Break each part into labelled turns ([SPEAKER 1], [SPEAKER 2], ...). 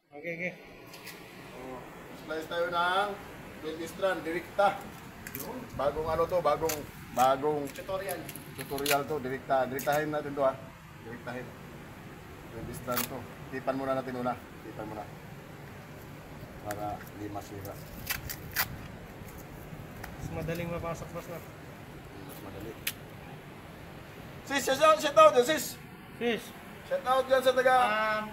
[SPEAKER 1] Okay, okay.
[SPEAKER 2] Slice tayo ng 20 strand, direkta. Bagong ano to, bagong tutorial to, direkta. Direktahin natin to ha. Direktahin. 20 strand to. Tipan muna natin una. Tipan muna. Para hindi masira.
[SPEAKER 1] Mas madaling mapasok, boss na.
[SPEAKER 2] Mas madali. Sis, shout out dyan, sis.
[SPEAKER 1] Fish.
[SPEAKER 2] Shout out dyan sa taga.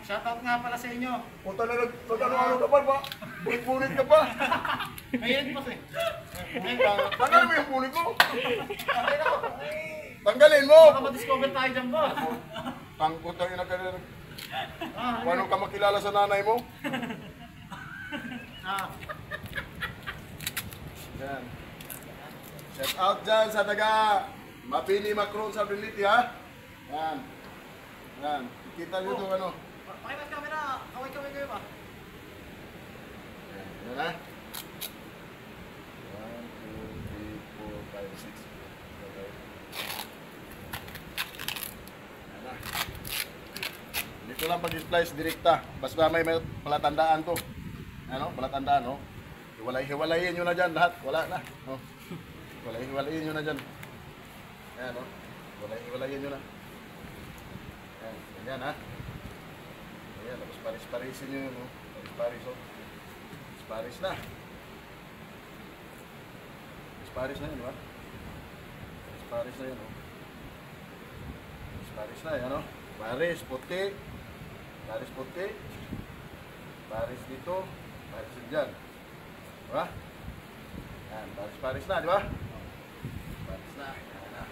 [SPEAKER 3] Shoutout nga pala sa inyo.
[SPEAKER 2] Punta na nag-ano ka pa ba? Punit-punit ka pa.
[SPEAKER 3] Ayun po eh.
[SPEAKER 2] Tanggalin mo yung punit mo. Tanggalin mo.
[SPEAKER 3] Baka ma-discover tayo dyan ba?
[SPEAKER 2] Putang ina ka rin. Paano ka makilala sa nanay mo? Yan. Shout out dyan sa taga Mapini Macron sa Ability ha. Yan. Yan. Kita nyo itong ano.
[SPEAKER 3] Pakita camera. Kaway-kaway kayo ba?
[SPEAKER 2] Yan ha. 1, 2, 3, 4, 5, 6. Okay. Yan na. Dito lang pag-splice direkta. Basta may palatandaan to. Ano? Palatandaan, no? Hiwalay-hiwalayin nyo na dyan lahat. Wala na. No? Hiwalay-hiwalayin nyo na dyan. Yan, no? Hiwalay-hiwalayin nyo na. Yan. Yan, ha? Ayan, tapos paris-parisin nyo yun, no? Paris-paris, oh. Paris na. Paris na yun, ba? Paris na yun, oh. Paris na yan, no? Paris, puti. Paris, puti. Paris dito. Paris dyan. Diba? Yan, Paris na, di ba? Paris na. Yan na.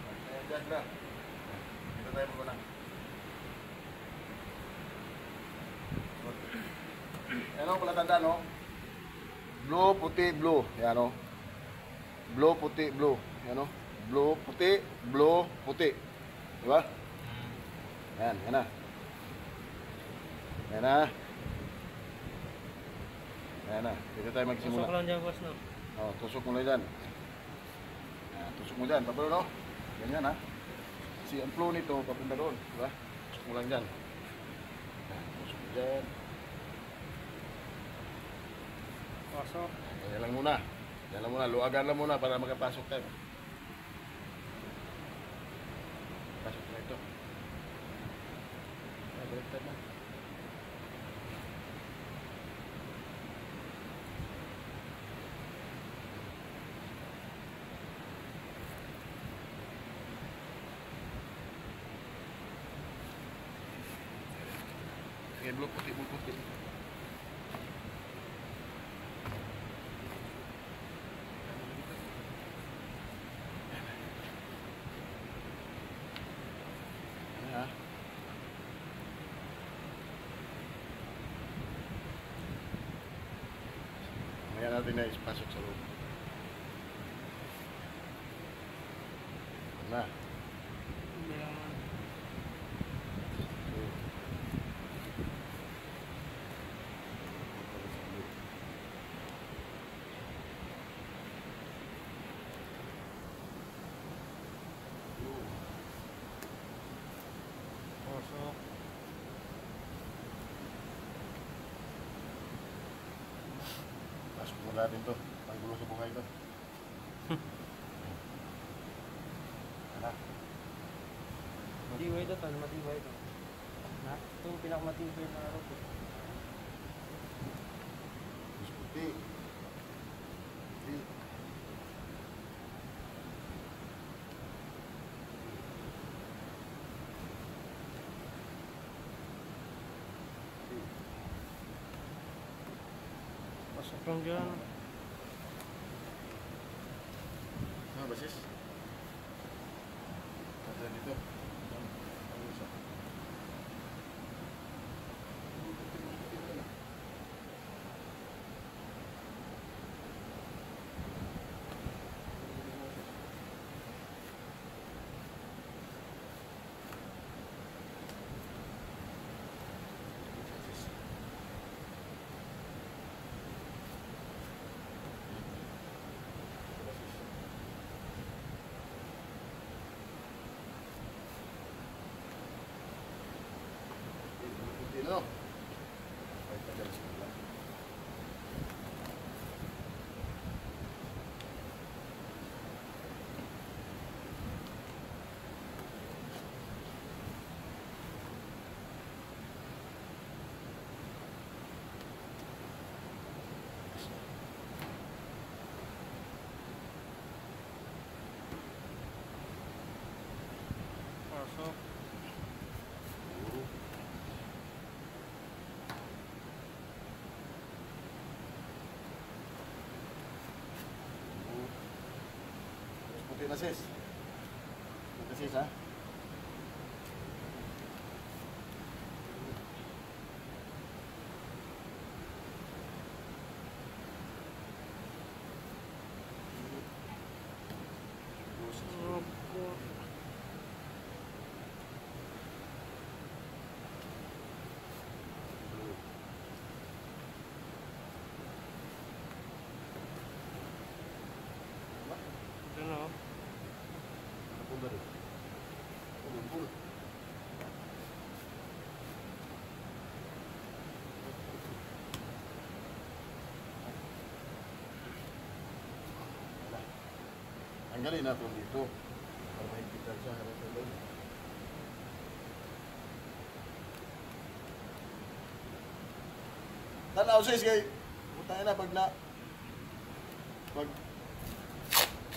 [SPEAKER 2] Paris na yan dyan na. Dito tayo muna. Yan o, palatanda, no? Blue, puti, blue. Yan o. Blue, puti, blue. Yan o. Blue, puti, blue, puti. Diba? Yan, yan na. Yan na. Yan na. Dito tayo magsimula.
[SPEAKER 1] Pasok lang dyan, boss na.
[SPEAKER 2] Oh, tusok mo na dyan. Yan, tusok mo dyan. Papalo, no? Ganyan, ha? Kasi ang flow nito, papunta doon. Diba? Tusok mo lang dyan. Yan, tusok mo dyan.
[SPEAKER 1] Pasok.
[SPEAKER 2] Yan lang muna. Yan lang muna. Luagan lang muna para makapasok tayo. Pasok na ito. Baliktad na. Sige, blue puti, blue puti. Mamaya natin na ipasok sa loob. Na.
[SPEAKER 1] Pasok.
[SPEAKER 2] Pasok mo natin to. Panggulo sa buhay to. Ano?
[SPEAKER 1] Matibay ito, tol. Matibay ito. Ha? Ito yung pinakamatibay na araw ko.
[SPEAKER 2] Mas puti. Puti.
[SPEAKER 1] Pasok lang dyan.
[SPEAKER 2] Ano ba sis? Kata dito. Ano isa? Ano? dyan sa kanila.
[SPEAKER 1] Pasok.
[SPEAKER 2] Puti na sis. Puti sis ha.
[SPEAKER 1] Ano?
[SPEAKER 2] Pul dari. Pul. Tanggalin natin dito. Para mahigpitan siya harap sa loob. Tanaw sis kay utang na pag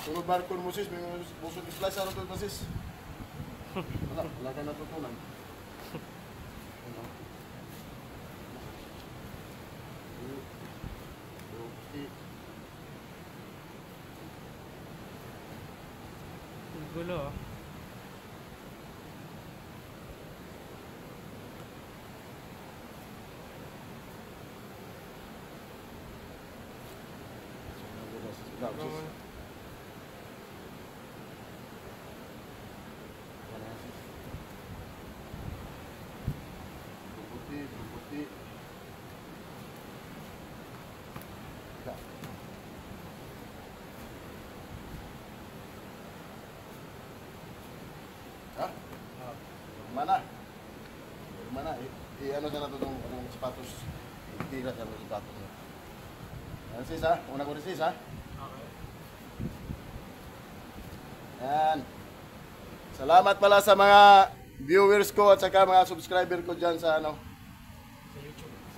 [SPEAKER 2] tulog barkon mo sis, may busog i-slice ano to sis. Wala ka natutunan. Ano? Okay.
[SPEAKER 1] Gulo ah.
[SPEAKER 2] Puti. Ha? Mana? Mana? Ano na to ng sapatos? Tira sa sapatos mo. Yan sis ha? Una ko rin sis ha?
[SPEAKER 3] Okay.
[SPEAKER 2] Yan. Salamat pala sa mga viewers ko at saka mga subscriber ko dyan sa ano?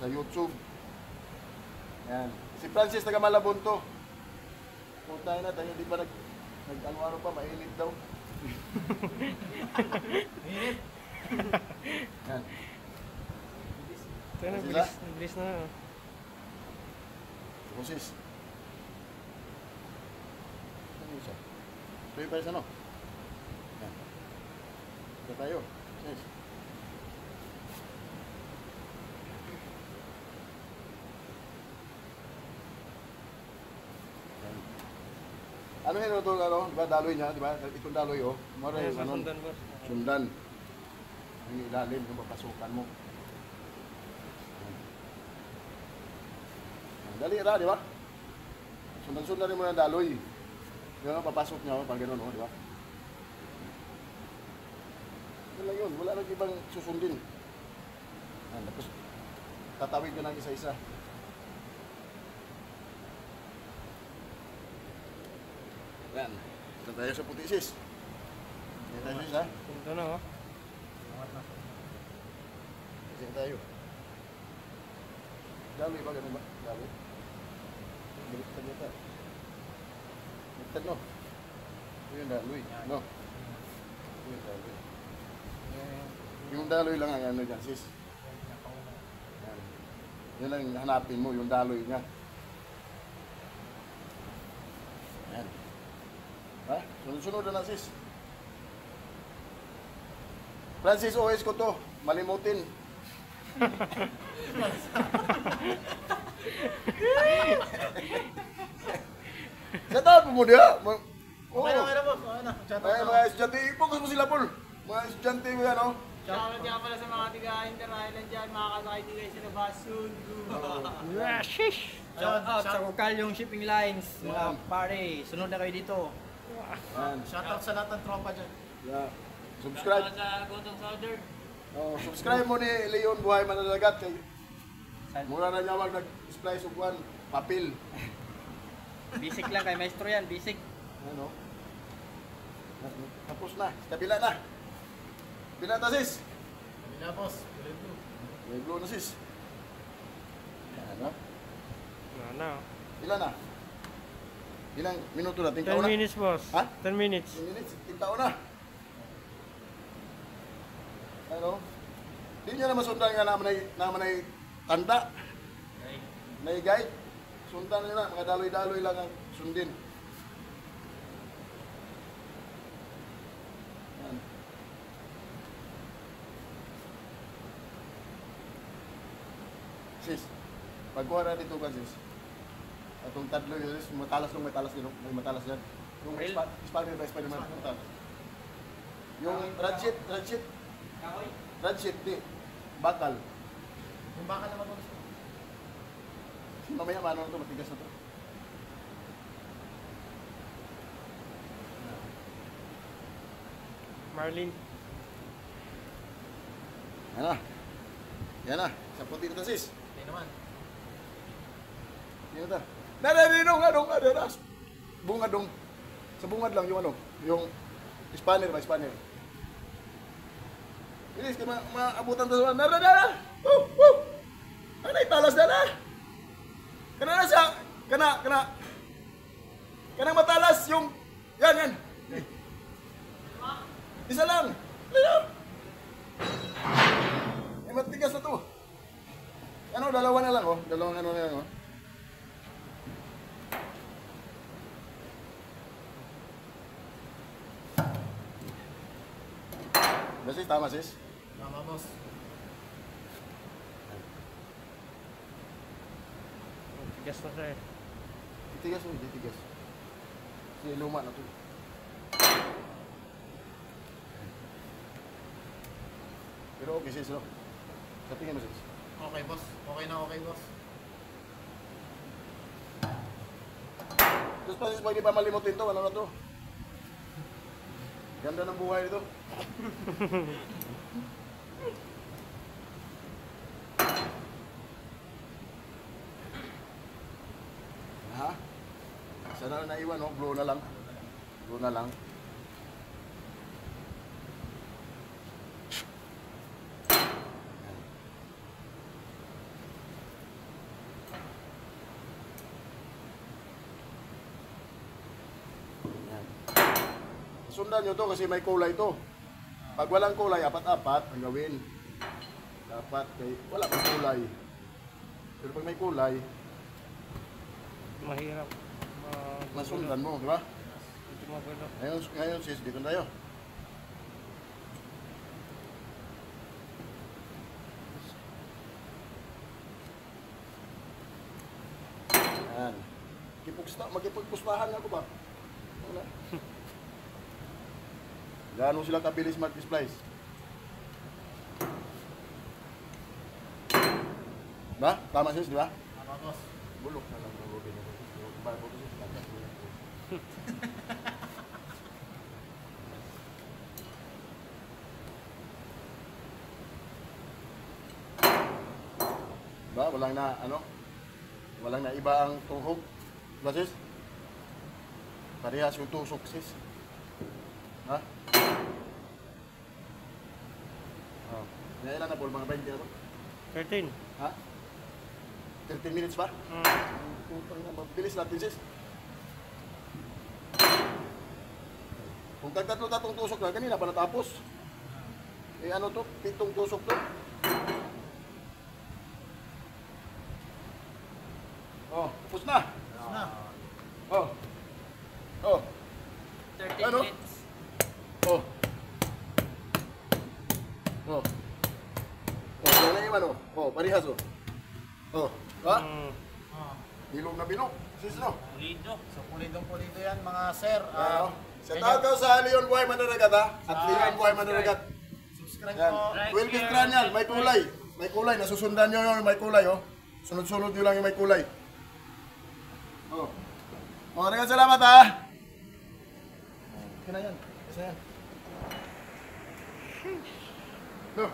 [SPEAKER 2] Sa YouTube. Yan. Si Francis taga Malabon to. Putay na tayo di pa nag-ano pa, mainit daw.
[SPEAKER 3] Init.
[SPEAKER 2] Yan.
[SPEAKER 1] Ito na,
[SPEAKER 2] Sila?
[SPEAKER 1] bilis na.
[SPEAKER 2] Francis. Ano siya? Tuloy pa ano? Yan. Ito tayo. Yes. Ano yun ito, ano, di ba, daloy niya, di ba? Itong daloy, oh. Mara
[SPEAKER 1] Ay,
[SPEAKER 2] yung, ano,
[SPEAKER 1] sundan boss.
[SPEAKER 2] sundan. Ang ilalim, yung papasukan mo. Dali ra, di ba? Sundan-sundan rin mo ng daloy. Di ba, papasok niya, oh, pag gano'n, oh, di ba? Yan lang yun, wala nang ibang susundin. Yan, tapos, tatawid ka ng isa-isa. Yan. Ito tayo sa puti sis. Ito tayo sis ha.
[SPEAKER 1] Ito na oh.
[SPEAKER 2] Ito tayo. Daloy ba? Ganun ba? Daloy. Baliktad yata. Baliktad no? Ito yung daloy. No? Ito yung daloy. Yung daloy lang ang ano dyan sis. Yan. Yan lang hanapin mo, yung daloy niya. Yan. Ha? Sunod-sunod na sis. Francis, OS ko to. Malimutin. Shout out mo dia.
[SPEAKER 3] Okay na boss. Okay na. Chat
[SPEAKER 2] Ay,
[SPEAKER 3] out
[SPEAKER 2] mga estudyante, focus mo sila, Paul. Mga estudyante mo yan, oh.
[SPEAKER 4] Shoutout nga pala sa mga tiga Inter-Island dyan, mga kasakay din kayo sila Basun.
[SPEAKER 1] Shish!
[SPEAKER 4] Shout out sa Kukalyong Shipping Lines, mga pare, sunod na kayo dito.
[SPEAKER 2] Yan.
[SPEAKER 3] Shout out sa lahat ng tropa dyan.
[SPEAKER 2] Yeah. Subscribe.
[SPEAKER 4] Sa Gotong Southern.
[SPEAKER 2] Oh, subscribe mo ni Leon Buhay Manalagat kay Mura na niya nag-splice og kuan, papel.
[SPEAKER 4] Basic lang kay maestro yan, basic.
[SPEAKER 2] Ano? Tapos na, kabila na. Kabila na sis.
[SPEAKER 3] Kabila boss. Kulay blue.
[SPEAKER 2] May blue na sis. Ano?
[SPEAKER 1] Ano?
[SPEAKER 2] Ilan na? Ilang minuto na?
[SPEAKER 1] 10
[SPEAKER 2] Tingkaw na?
[SPEAKER 1] minutes, boss.
[SPEAKER 2] Ha?
[SPEAKER 1] 10 minutes.
[SPEAKER 2] 10 minutes? Tingkaw na. Ano? Di nyo na masundan nga naman ay tanda. May guide. Sundan nyo na. Mga daloy-daloy lang ang sundin. Yan. Sis, pagkuha na dito ka sis. Atong tadlo yun sis, matalas nung matalas yun. May matalas yan. Yung
[SPEAKER 4] Real?
[SPEAKER 2] Spider-Man ba? Spider-Man. Matalas. Yung Ratchet,
[SPEAKER 4] Kahoy.
[SPEAKER 2] Ratchet, di. Bakal.
[SPEAKER 3] Yung baka naman boss.
[SPEAKER 2] Mamaya mano to, matigas na to.
[SPEAKER 1] Marlin.
[SPEAKER 2] Yan na. Yan na. Sa puti na to sis.
[SPEAKER 3] Hindi naman.
[SPEAKER 2] Yan na. Adong. Bungadong. Sa bungad lang yung ano. Yung spanner ba? Spanner. Bilis, kaya maabutan to sa mga. Nara! Ano italas na na? Kana na siya. Kana matalas yung. Yan. Isa lang. Eh, matigas na to. Ano, dalawa na lang oh. Dalawang ano na lang oh. Sis, tama sis.
[SPEAKER 3] Tama boss.
[SPEAKER 1] Tigas na siya eh.
[SPEAKER 2] Titigas mo, titigas. Kasi luma na to. Pero okay sis, no? Sa tingin mo sis.
[SPEAKER 3] Okay boss. Okay na okay boss.
[SPEAKER 2] Tapos pa sis, pag di pa malimutin to, ano na to? Ganda ng buhay nito. Ha? Sana na naiwan, no? Blue na lang. Blue na lang. Yan. Sundan nyo to kasi may kulay to. Pag walang kulay, apat-apat ang gawin. Dapat kay wala pang kulay. Pero pag may kulay,
[SPEAKER 1] Mahirap.
[SPEAKER 2] masundan mo, di ba?
[SPEAKER 1] Hindi mo pwede.
[SPEAKER 2] Ngayon sis, dito na tayo. Yan. Magkipagpustahan ako ba? Wala. Gaano sila kabilis mag-splice? Ba? Tama sis, di ba?
[SPEAKER 3] Tama boss.
[SPEAKER 2] Bulok na lang ng Robin. Bago ko sis, tanda ko yan. Ba? Walang na, ano? Walang na iba ang tuhog. Ba sis? Parehas yung tusok sis. Ha? Oh. Ilan na po mga 20 ako?
[SPEAKER 1] 13.
[SPEAKER 2] Ha? 13 minutes ba? Putang na, mabilis natin sis. Kung tatlo-tatlong tusok na, kanina pa natapos. Eh ano to? 7 tusok to. Oh, tapos na.
[SPEAKER 3] Tapos na.
[SPEAKER 2] Oh. Oh.
[SPEAKER 4] 30
[SPEAKER 2] Ano?
[SPEAKER 4] minutes.
[SPEAKER 2] Oh. Oh. Oh, yan na yung ano. Oh, parehas oh. Oh. Ha?
[SPEAKER 3] Ah.
[SPEAKER 2] Bilog na bilog. Sis no?
[SPEAKER 4] Pulido.
[SPEAKER 3] So pulidong-pulido yan mga sir.
[SPEAKER 2] Ah, sa tawag sa Leon Buhay Manaragat ha? At Leon Buhay Manaragat.
[SPEAKER 3] Subscribe
[SPEAKER 2] Yan.
[SPEAKER 3] po.
[SPEAKER 2] 12 strand yan. May kulay. May kulay. Nasusundan nyo yun. May kulay oh. Sunod-sunod nyo lang yung may kulay. Oh. Maraming salamat ha. Okay na yan. Isa yan. No.